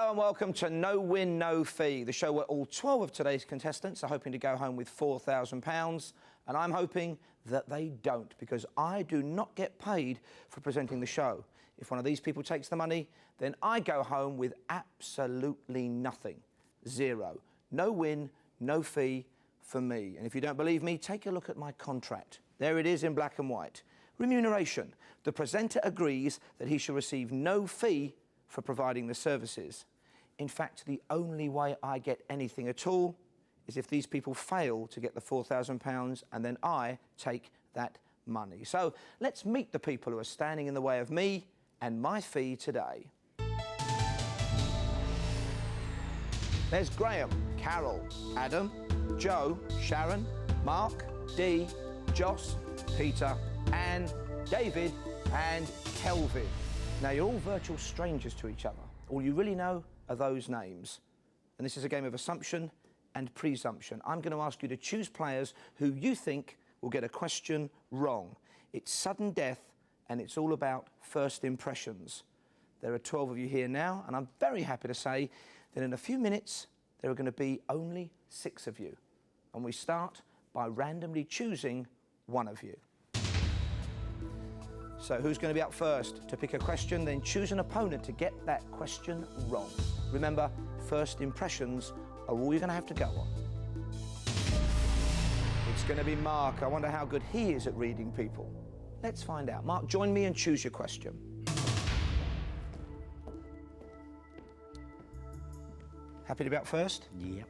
Hello and welcome to No Win, No Fee, the show where all 12 of today's contestants are hoping to go home with £4,000, and I'm hoping that they don't, because I do not get paid for presenting the show. If one of these people takes the money, then I go home with absolutely nothing. Zero. No win, no fee for me. And if you don't believe me, take a look at my contract. There it is in black and white. Remuneration. The presenter agrees that he shall receive no fee for providing the services. In fact, the only way I get anything at all is if these people fail to get the £4,000 and then I take that money. So let's meet the people who are standing in the way of me and my fee today. There's Graham, Carol, Adam, Joe, Sharon, Mark, Dee, Joss, Peter, and David and Kelvin. Now, you're all virtual strangers to each other. All you really know are those names. And this is a game of assumption and presumption. I'm going to ask you to choose players who you think will get a question wrong. It's sudden death, and it's all about first impressions. There are 12 of you here now, and I'm very happy to say that in a few minutes, there are going to be only 6 of you. And we start by randomly choosing one of you. So who's going to be up first to pick a question, then choose an opponent to get that question wrong? Remember, first impressions are all you're going to have to go on. It's going to be Mark. I wonder how good he is at reading people. Let's find out. Mark, join me and choose your question. Happy to be up first? Yep.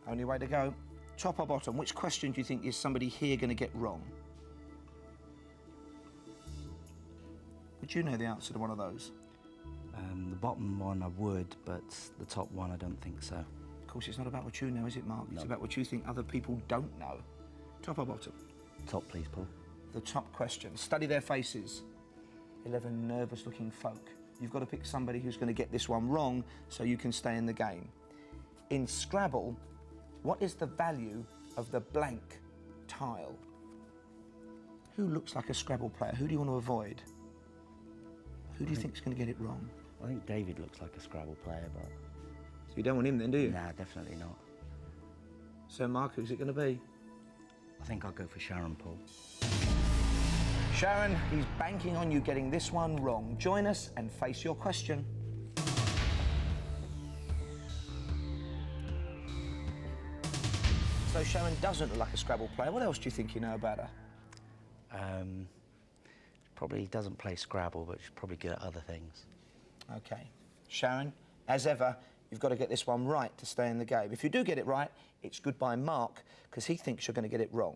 Only way to go. Top or bottom, which question do you think is somebody here going to get wrong? Would you know the answer to one of those? The bottom one I would, but the top one I don't think so. Of course, it's not about what you know, is it, Mark? No. It's about what you think other people don't know. Top or bottom? Top, please, Paul. The top question. Study their faces. 11 nervous-looking folk. You've got to pick somebody who's going to get this one wrong so you can stay in the game. In Scrabble, what is the value of the blank tile? Who looks like a Scrabble player? Who do you want to avoid? Who do you think is going to get it wrong? I think David looks like a Scrabble player, but... So you don't want him then, do you? Nah, definitely not. So, Mark, who's it going to be? I think I'll go for Sharon, Paul. Sharon, he's banking on you getting this one wrong. Join us and face your question. So Sharon doesn't look like a Scrabble player. What else do you think you know about her? Probably doesn't play Scrabble, but she's probably good at other things. OK. Sharon, as ever, you've got to get this one right to stay in the game. If you do get it right, it's goodbye Mark, because he thinks you're going to get it wrong.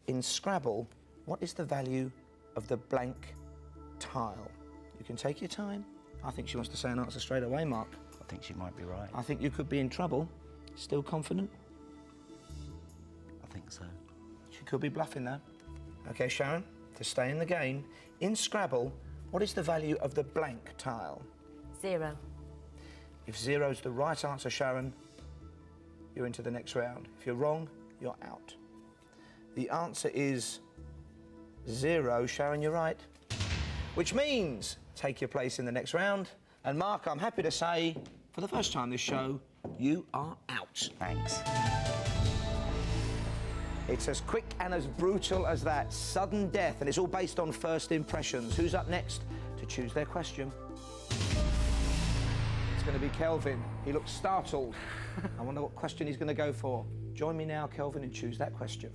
In Scrabble, what is the value of the blank tile? You can take your time. I think she wants to say an answer straight away, Mark. I think she might be right. I think you could be in trouble. Still confident? I think so. She could be bluffing, though. OK, Sharon, to stay in the game, in Scrabble, what is the value of the blank tile? 0. If 0's the right answer, Sharon, you're into the next round. If you're wrong, you're out. The answer is 0. Sharon, you're right. Which means take your place in the next round. And Mark, I'm happy to say, for the first time this show, you are out. Thanks. It's as quick and as brutal as that. Sudden death, and it's all based on first impressions. Who's up next to choose their question? It's going to be Kelvin. He looks startled. I wonder what question he's going to go for. Join me now, Kelvin, and choose that question.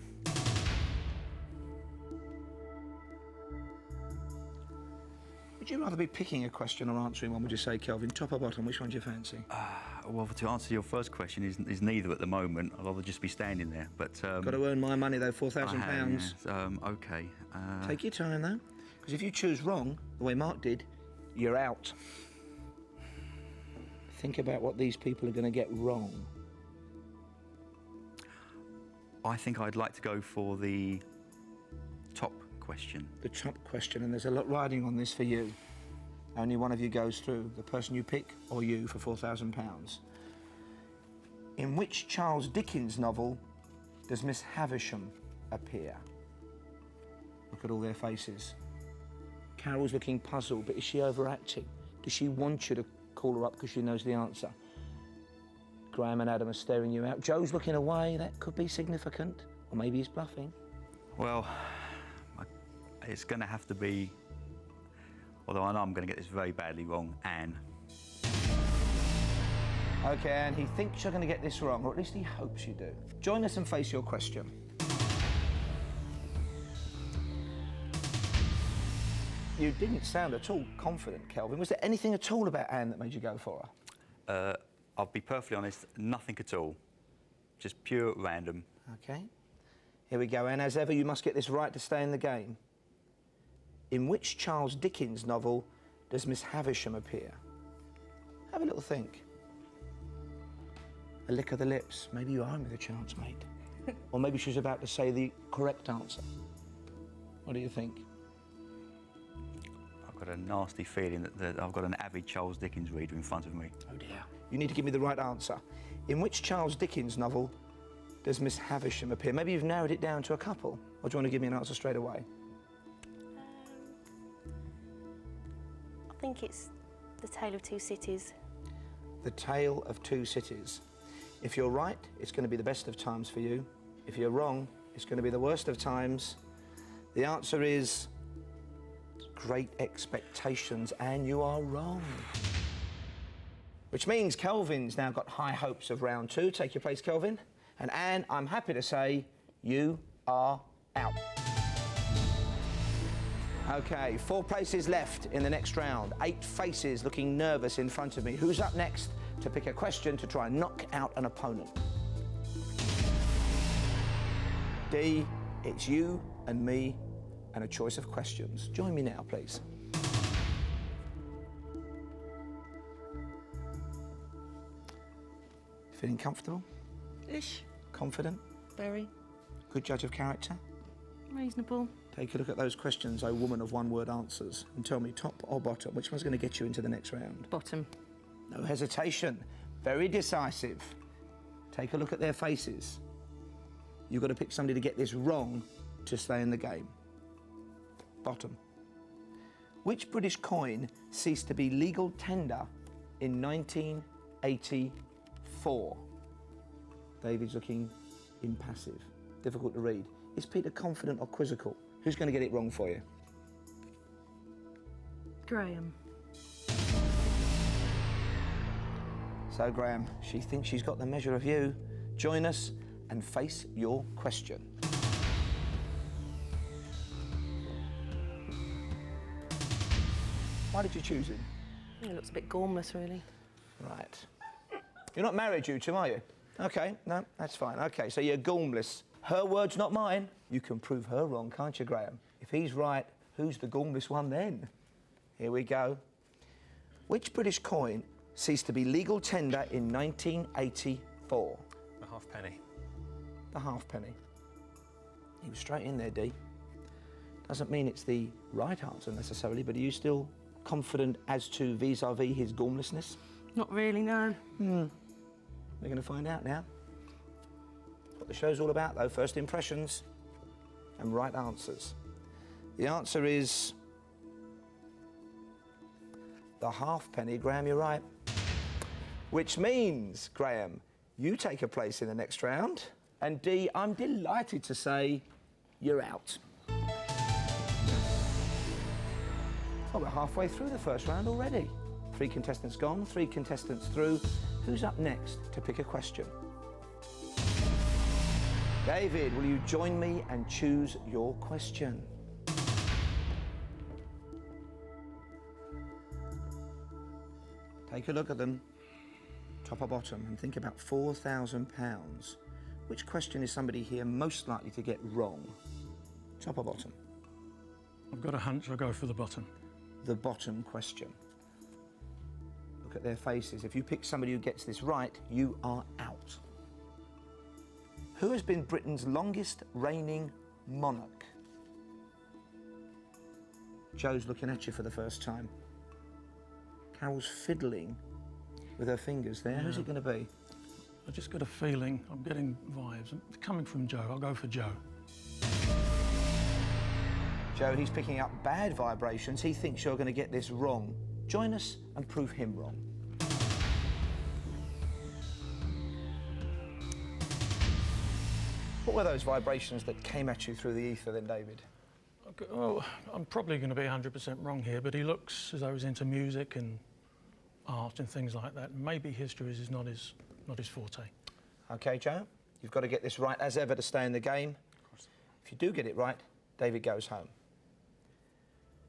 Would you rather be picking a question or answering one, would you say, Kelvin? Top or bottom, which one do you fancy? Well, to answer your first question is neither at the moment. I'd rather just be standing there, but... Got to earn my money, though, £4,000. Yes. OK. Take your time, though, because if you choose wrong, the way Mark did, you're out. Think about what these people are going to get wrong. I think I'd like to go for the top question. The top question, and there's a lot riding on this for you. Only one of you goes through, the person you pick or you, for £4,000. In which Charles Dickens novel does Miss Havisham appear? Look at all their faces. Carol's looking puzzled, but is she overacting? Does she want you to call her up because she knows the answer. Graham and Adam are staring you out. Joe's looking away. That could be significant. Or maybe he's bluffing. Well, it's going to have to be, although I know I'm going to get this very badly wrong, Anne. OK, Anne, he thinks you're going to get this wrong, or at least he hopes you do. Join us and face your question. You didn't sound at all confident, Kelvin. Was there anything at all about Anne that made you go for her? I'll be perfectly honest, nothing at all. Just pure random. OK. Here we go, Anne. As ever, you must get this right to stay in the game. In which Charles Dickens novel does Miss Havisham appear? Have a little think. A lick of the lips. Maybe you are in with a chance, mate. Or maybe she's about to say the correct answer. What do you think? I've got a nasty feeling that I've got an avid Charles Dickens reader in front of me. Oh dear. You need to give me the right answer. In which Charles Dickens novel does Miss Havisham appear? Maybe you've narrowed it down to a couple. Or do you want to give me an answer straight away? I think it's The Tale of Two Cities. The Tale of Two Cities. If you're right, it's going to be the best of times for you. If you're wrong, it's going to be the worst of times. The answer is Great Expectations, and you are wrong. Which means Kelvin's now got high hopes of round two. Take your place, Kelvin. And Anne, I'm happy to say you are out. OK, 4 places left in the next round. 8 faces looking nervous in front of me. Who's up next to pick a question to try and knock out an opponent? D, it's you and me and a choice of questions. Join me now, please. Feeling comfortable? Ish. Confident? Very. Good judge of character? Reasonable. Take a look at those questions, oh woman of one-word answers, and tell me top or bottom, which one's going to get you into the next round? Bottom. No hesitation. Very decisive. Take a look at their faces. You've got to pick somebody to get this wrong to stay in the game. Bottom. Which British coin ceased to be legal tender in 1984? David's looking impassive. Difficult to read. Is Peter confident or quizzical? Who's going to get it wrong for you? Graham. So, Graham, she thinks she's got the measure of you. Join us and face your question. Why did you choose him? He looks a bit gormless, really. Right. You're not married, you two, are you? OK, no, that's fine. OK, so you're gormless. Her words, not mine. You can prove her wrong, can't you, Graham? If he's right, who's the gormless one then? Here we go. Which British coin ceased to be legal tender in 1984? The halfpenny. The halfpenny. He was straight in there, D. Doesn't mean it's the right answer necessarily, but are you still confident as to vis-a-vis his gormlessness? Not really, no. We're going to find out now. What the show's all about, though, first impressions and right answers. The answer is the halfpenny. Graham, you're right. Which means, Graham, you take a place in the next round. And D, I'm delighted to say you're out. Well, we're halfway through the first round already. 3 contestants gone, 3 contestants through. Who's up next to pick a question? David, will you join me and choose your question? Take a look at them, top or bottom, and think about £4,000. Which question is somebody here most likely to get wrong? Top or bottom? I've got a hunch I'll go for the bottom. The bottom question. Look at their faces. If you pick somebody who gets this right, you are out. Who has been Britain's longest reigning monarch? Joe's looking at you for the first time. Carol's fiddling with her fingers there. Who's it going to be? I just got a feeling, I'm getting vibes. It's coming from Joe. I'll go for Joe. Joe, he's picking up bad vibrations. He thinks you're going to get this wrong. Join us and prove him wrong. What were those vibrations that came at you through the ether then, David? Okay, well, I'm probably going to be 100% wrong here, but he looks as though he's into music and art and things like that. Maybe history is not his forte. OK, Joe, you've got to get this right as ever to stay in the game. If you do get it right, David goes home.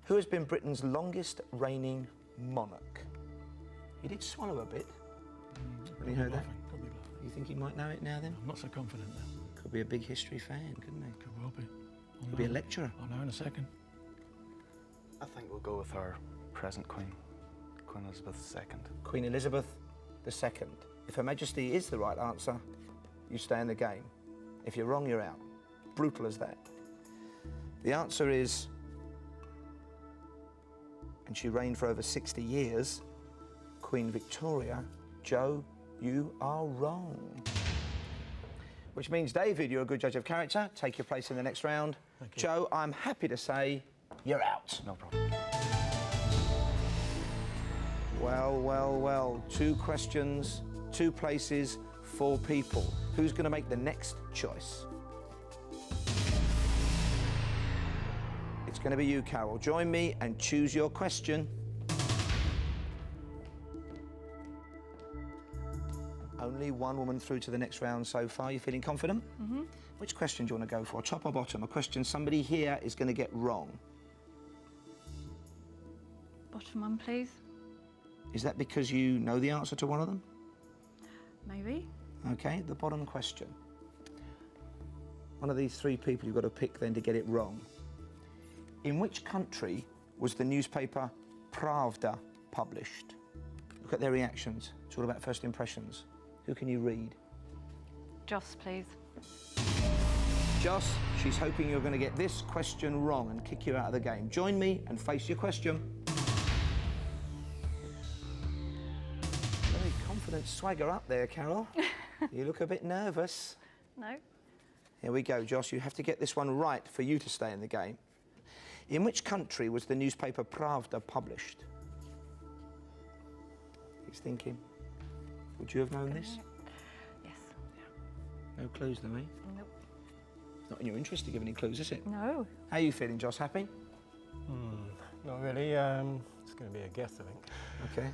Who has been Britain's longest reigning monarch? He did swallow a bit. When you heard that? Could be bluffing. You think he might know it now then? I'm not so confident now. Could be a big history fan, couldn't he? Could well be. Could be a lecturer. I'll know in a second. I think we'll go with our present Queen, Queen Elizabeth II. Queen Elizabeth II. If Her Majesty is the right answer, you stay in the game. If you're wrong, you're out. Brutal as that. The answer is, and she reigned for over 60 years, Queen Victoria. Joe, you are wrong. Which means, David, you're a good judge of character. Take your place in the next round. Thank you. Joe, I'm happy to say you're out. No problem. Well, well, well. 2 questions, 2 places, 4 people. Who's going to make the next choice? It's going to be you, Carol. Join me and choose your question. Only one woman through to the next round so far. You feeling confident? Mm-hmm. Which question do you want to go for? Top or bottom? A question somebody here is going to get wrong. Bottom one, please. Is that because you know the answer to one of them? Maybe. OK, the bottom question. One of these 3 people you've got to pick then to get it wrong. In which country was the newspaper Pravda published? Look at their reactions. It's all about first impressions. Who can you read? Joss, please. Joss, she's hoping you're going to get this question wrong and kick you out of the game. Join me and face your question. Very confident swagger up there, Carol. You look a bit nervous. No. Here we go, Joss. You have to get this one right for you to stay in the game. In which country was the newspaper Pravda published? He's thinking. Would you have known this? Yes. No clues, though, eh? Nope. Not in your interest to give any clues, is it? No. How are you feeling, Joss? Happy? Not really. It's going to be a guess, I think. OK.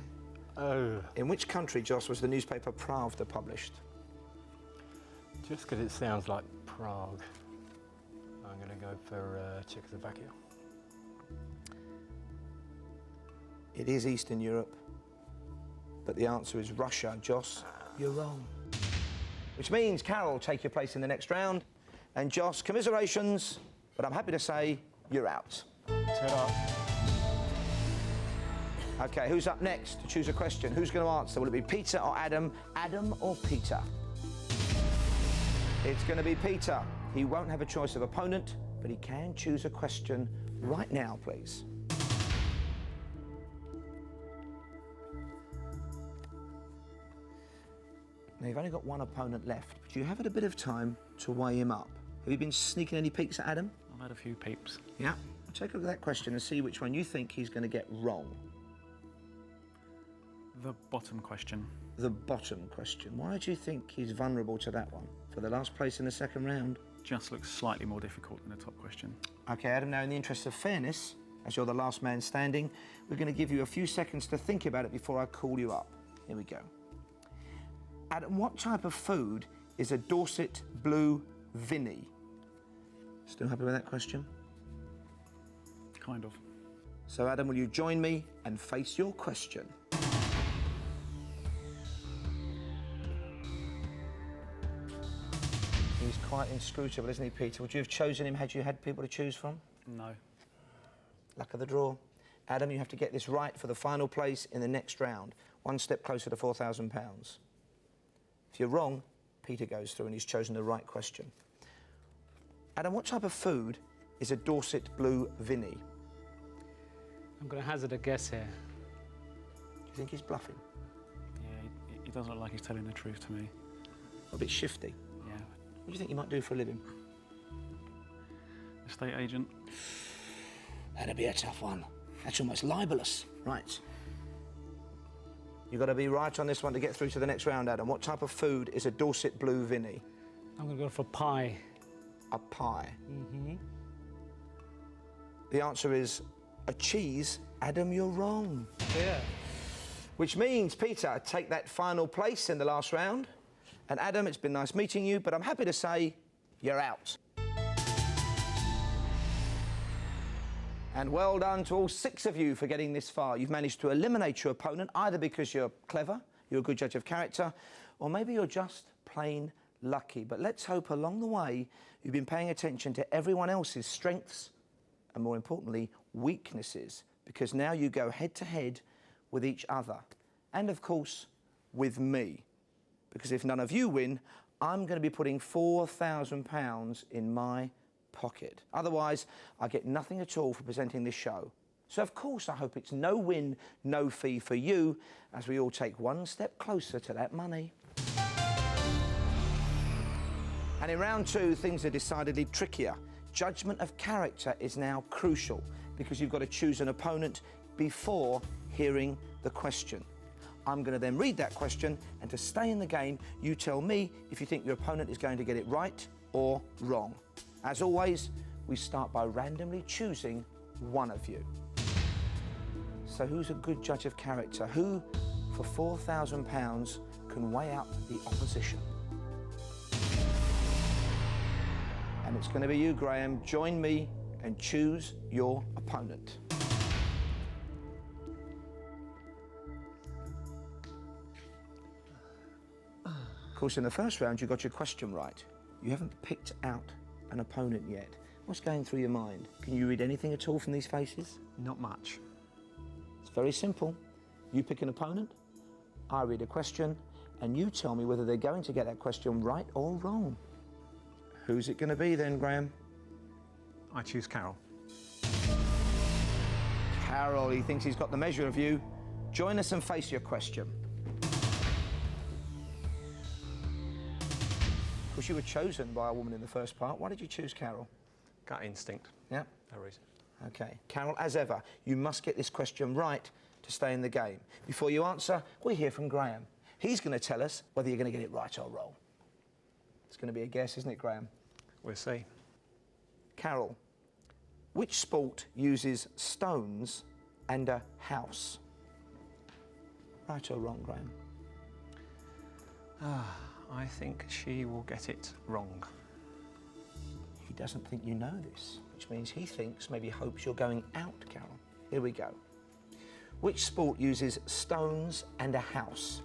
Oh, In which country, Joss, was the newspaper Pravda published? just because it sounds like Prague, I'm going to go for Czechoslovakia. It is Eastern Europe, but the answer is Russia. Joss, you're wrong. Which means, Carol, take your place in the next round. And Joss, commiserations, but I'm happy to say you're out. Ta-da. OK, who's up next to choose a question? Who's going to answer? Will it be Peter or Adam? Adam or Peter? It's going to be Peter. He won't have a choice of opponent, but he can choose a question right now, please. Now, you've only got one opponent left, but you have had a bit of time to weigh him up. Have you been sneaking any peeks at Adam? I've had a few peeps. Yeah. Take a look at that question and see which one you think he's going to get wrong. The bottom question. The bottom question. Why do you think he's vulnerable to that one? For the last place in the second round? Just looks slightly more difficult than the top question. OK, Adam, now in the interest of fairness, as you're the last man standing, we're going to give you a few seconds to think about it before I call you up. Here we go. Adam, what type of food is a Dorset blue Vinny? Still happy with that question? Kind of. So, Adam, will you join me and face your question? He's quite inscrutable, isn't he, Peter? Would you have chosen him had you had people to choose from? No. Luck of the draw. Adam, you have to get this right for the final place in the next round. One step closer to £4,000. If you're wrong, Peter goes through and he's chosen the right question. Adam, what type of food is a Dorset blue Vinny? I'm going to hazard a guess here. Do you think he's bluffing? Yeah, he doesn't look like he's telling the truth to me. A bit shifty. Yeah. What do you think he might do for a living? Estate agent. That'd be a tough one. That's almost libelous. Right. You've got to be right on this one to get through to the next round, Adam. What type of food is a Dorset blue Vinny? I'm going to go for pie. a pie? The answer is a cheese. Adam, you're wrong. Yeah. Which means, Peter, take that final place in the last round. And Adam, it's been nice meeting you, but I'm happy to say you're out. And well done to all 6 of you for getting this far. You've managed to eliminate your opponent, either because you're clever, you're a good judge of character, or maybe you're just plain lucky. But let's hope along the way you've been paying attention to everyone else's strengths and, more importantly, weaknesses, because now you go head-to-head with each other. And, of course, with me. Because if none of you win, I'm going to be putting £4,000 in my pocket. Otherwise, I get nothing at all for presenting this show. So, of course, I hope it's no win, no fee for you, as we all take one step closer to that money. And in round 2, things are decidedly trickier. Judgment of character is now crucial, because you've got to choose an opponent before hearing the question. I'm going to then read that question, and to stay in the game, you tell me if you think your opponent is going to get it right or wrong. As always, we start by randomly choosing one of you. So who's a good judge of character? Who, for £4,000, can weigh up the opposition? And it's going to be you, Graham. Join me and choose your opponent. Of course, in the first round, you got your question right. You haven't picked out an opponent yet. What's going through your mind? Can you read anything at all from these faces? Not much. It's very simple. You pick an opponent, I read a question, and you tell me whether they're going to get that question right or wrong. Who's it going to be then, Graham? I choose Carol. Carol, he thinks he's got the measure of you. Join us and face your question. Of course, you were chosen by a woman in the first part. Why did you choose Carol? Gut instinct. Yeah. No reason. OK. Carol, as ever, you must get this question right to stay in the game. Before you answer, we hear from Graham. He's going to tell us whether you're going to get it right or wrong. It's going to be a guess, isn't it, Graham? We'll see. Carol, which sport uses stones and a house? Right or wrong, Graham? I think she will get it wrong. He doesn't think you know this, which means he thinks, maybe hopes you're going out, Carol. Here we go. Which sport uses stones and a house?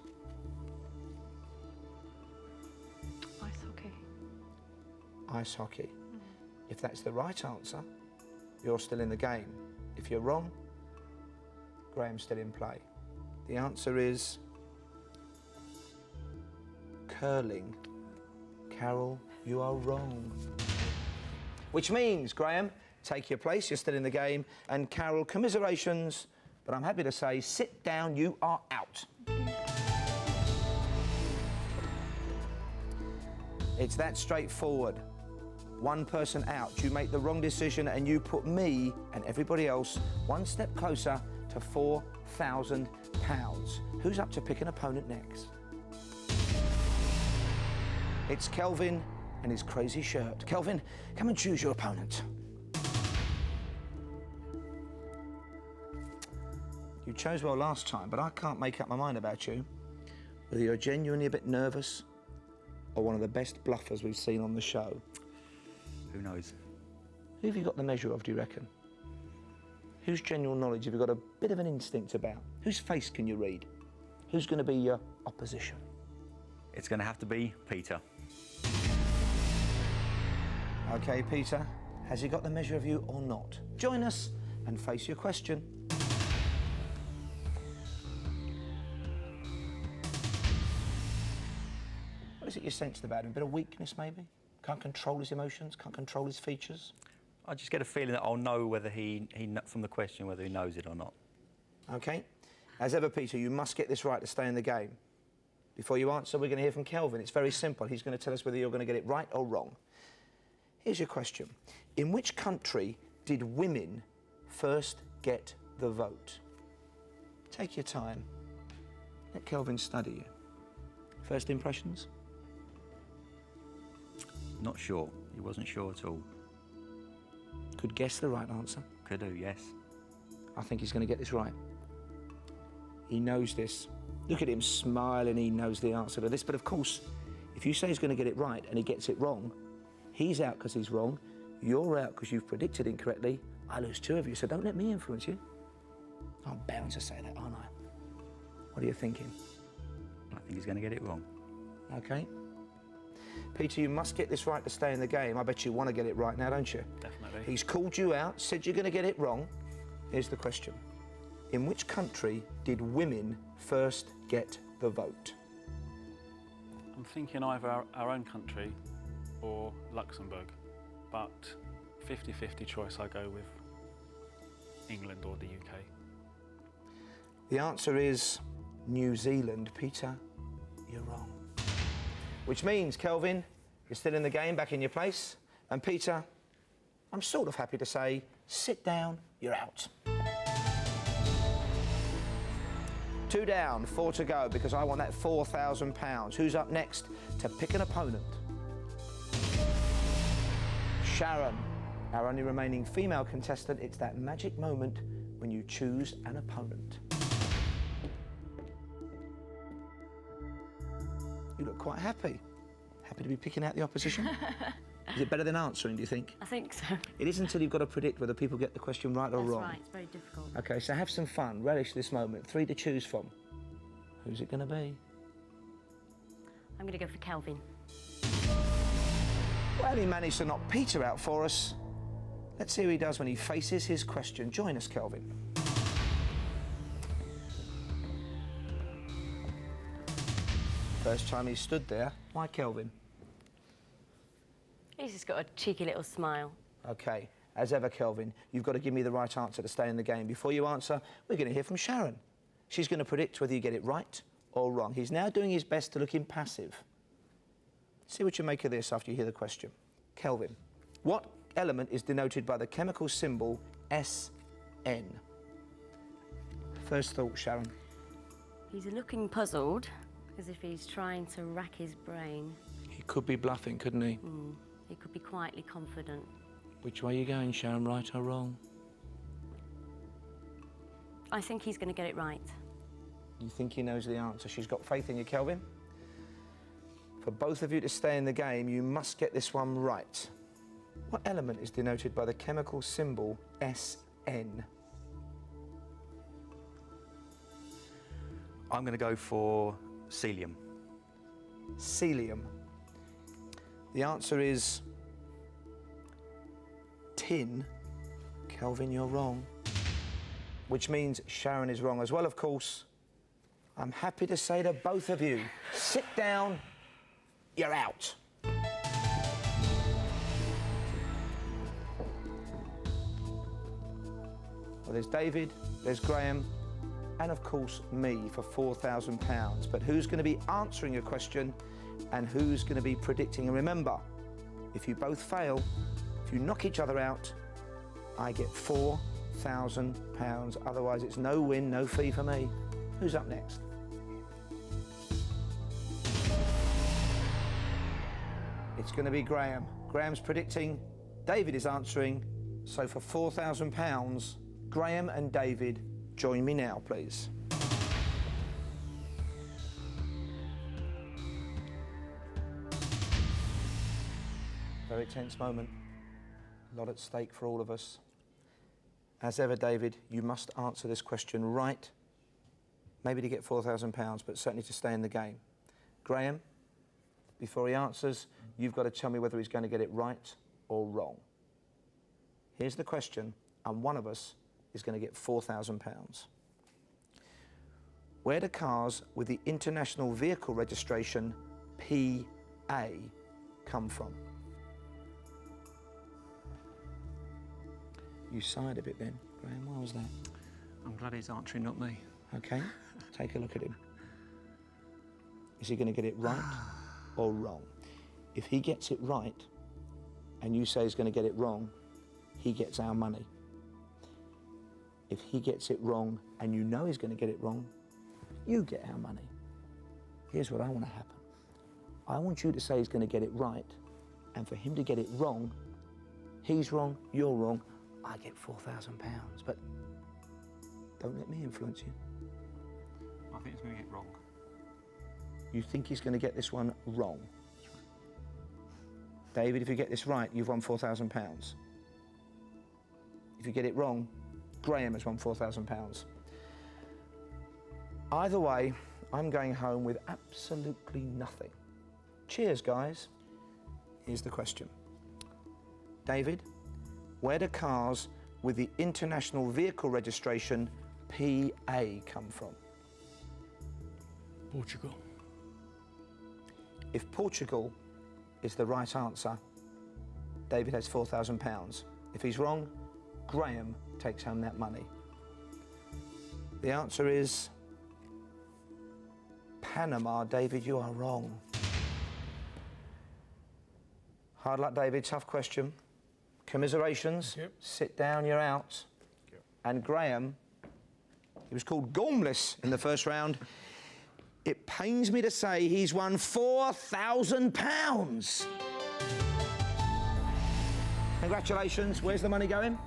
Ice hockey. Ice hockey. If that's the right answer, you're still in the game. If you're wrong, Graham's still in play. The answer is curling. Carol, you are wrong. Which means, Graham, take your place, you're still in the game, and Carol, commiserations, but I'm happy to say, sit down, you are out. It's that straightforward. One person out. You make the wrong decision and you put me and everybody else one step closer to £4,000. Who's up to pick an opponent next? It's Kelvin and his crazy shirt. Kelvin, come and choose your opponent. You chose well last time, but I can't make up my mind about you. Whether you're genuinely a bit nervous or one of the best bluffers we've seen on the show. Who knows? Who have you got the measure of, do you reckon? Whose general knowledge have you got a bit of an instinct about? Whose face can you read? Who's going to be your opposition? It's going to have to be Peter. OK, Peter, has he got the measure of you or not? Join us and face your question. What is it you sensed about him? A bit of weakness, maybe? Can't control his emotions, can't control his features? I just get a feeling that I'll know whether from the question whether he knows it or not. OK. As ever, Peter, you must get this right to stay in the game. Before you answer, we're going to hear from Kelvin. It's very simple. He's going to tell us whether you're going to get it right or wrong. Here's your question. In which country did women first get the vote? Take your time. Let Kelvin study you. First impressions? Not sure. He wasn't sure at all. Could guess the right answer. Could do, yes. I think he's going to get this right. He knows this. Look at him smiling, he knows the answer to this. But of course, if you say he's going to get it right and he gets it wrong, he's out because he's wrong, you're out because you've predicted incorrectly, I lose 2 of you, so don't let me influence you. I'm bound to say that, aren't I? What are you thinking? I think he's going to get it wrong. Okay. Peter, you must get this right to stay in the game. I bet you want to get it right now, don't you? Definitely. He's called you out, said you're going to get it wrong. Here's the question. In which country did women first get the vote? I'm thinking either our own country or Luxembourg, but 50-50 choice, I go with England or the UK. The answer is New Zealand. Peter, you're wrong. Which means, Kelvin, you're still in the game, back in your place. And Peter, I'm sort of happy to say, sit down, you're out. 2 down, 4 to go, because I want that £4,000. Who's up next to pick an opponent? Sharon, our only remaining female contestant. It's that magic moment when you choose an opponent. You look quite happy. Happy to be picking out the opposition? Is it better than answering, do you think? I think so. It is until you've got to predict whether people get the question right or wrong. That's right, it's very difficult. OK, so have some fun, relish this moment. 3 to choose from. Who's it going to be? I'm going to go for Kelvin. Well, he managed to knock Peter out for us. Let's see how he does when he faces his question. Join us, Kelvin. First time he stood there. Why Kelvin? He's just got a cheeky little smile. OK, as ever, Kelvin, you've got to give me the right answer to stay in the game. Before you answer, we're going to hear from Sharon. She's going to predict whether you get it right or wrong. He's now doing his best to look impassive. See what you make of this after you hear the question. Kelvin, what element is denoted by the chemical symbol SN? First thought, Sharon. He's looking puzzled, as if he's trying to rack his brain. He could be bluffing, couldn't he? He could be quietly confident. Which way are you going, Sharon, right or wrong? I think he's going to get it right. You think he knows the answer? She's got faith in you, Kelvin. For both of you to stay in the game, you must get this one right. What element is denoted by the chemical symbol SN? I'm going to go for celium. Celium. The answer is tin. Kelvin, you're wrong. Which means Sharon is wrong as well, of course. I'm happy to say to both of you, sit down, you're out. Well, there's David, there's Graham, and of course me for £4,000. But who's going to be answering a question and who's going to be predicting? And remember, if you both fail, if you knock each other out, I get £4,000. Otherwise, it's no win, no fee for me. Who's up next? It's going to be Graham. Graham's predicting, David is answering. So for £4,000, Graham and David, join me now, please. Very tense moment. A lot at stake for all of us. As ever, David, you must answer this question right. Maybe to get £4,000, but certainly to stay in the game. Graham, before he answers, you've got to tell me whether he's going to get it right or wrong. Here's the question, and one of us is going to get £4,000. Where do cars with the International Vehicle Registration PA come from? You sighed a bit then, Graham. Why was that? I'm glad he's answering, not me. OK, take a look at him. Is he going to get it right or wrong? If he gets it right and you say he's going to get it wrong, he gets our money. If he gets it wrong and you know he's going to get it wrong, you get our money. Here's what I want to happen. I want you to say he's going to get it right and for him to get it wrong, he's wrong, you're wrong, I get £4,000. But don't let me influence you. I think it's going to get wrong. You think he's going to get this one wrong? David, if you get this right, you've won £4,000. If you get it wrong, Graham has won £4,000. Either way, I'm going home with absolutely nothing. Cheers, guys. Here's the question. David, where do cars with the International Vehicle Registration PA come from? Portugal. If Portugal is the right answer, David has £4,000. If he's wrong, Graham takes home that money. The answer is Panama. David, you are wrong. Hard luck, David. Tough question. Commiserations. Yep. Sit down, you're out. Yep. And Graham, he was called Gormless in the first round. It pains me to say he's won £4,000. Congratulations. Where's the money going?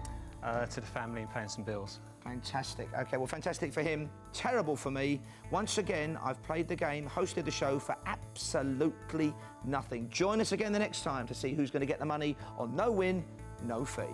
To the family and paying some bills. Fantastic. OK, well, fantastic for him. Terrible for me. Once again, I've played the game, hosted the show for absolutely nothing. Join us again the next time to see who's going to get the money on No Win, No Fee.